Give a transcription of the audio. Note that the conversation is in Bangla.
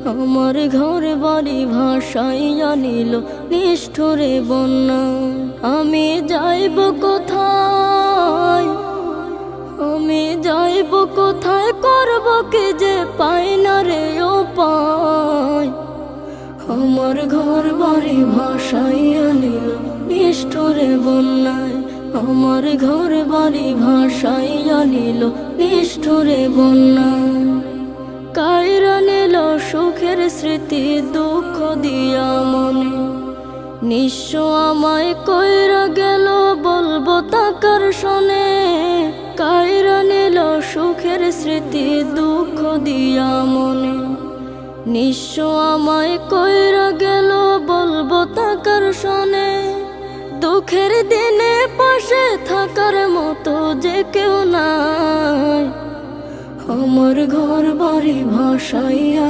আমার ঘর বাড়ি ভাসাইয়া নিল নিষ্ঠুরে বন্যা। আমি যাইব কোথায়, আমি যাইব কোথায়, করব কি যে পাই না রে উপায়। আমার ঘর বাড়ি ভাসাইয়া নিল নিষ্ঠুরে বন্যায়, আমার ঘর বাড়ি ভাসাইয়া নিল নিষ্ঠুরে বন্যায়। কাইরা নিল সুখের স্মৃতি দুঃখ দিয়া মনে, নিঃস্ব আমায় কইরা গেল বলবো তাকার শোনে। কাইরা নিল সুখের স্মৃতি দুঃখ দিয়া মনে, নিঃস্ব আমায় কইরা গেল বলবো তাকার শোনে। দুঃখের দিনে পাশে থাকার মতো যে কেউ নাই, আমার ঘর বাড়ি ভাসাইয়া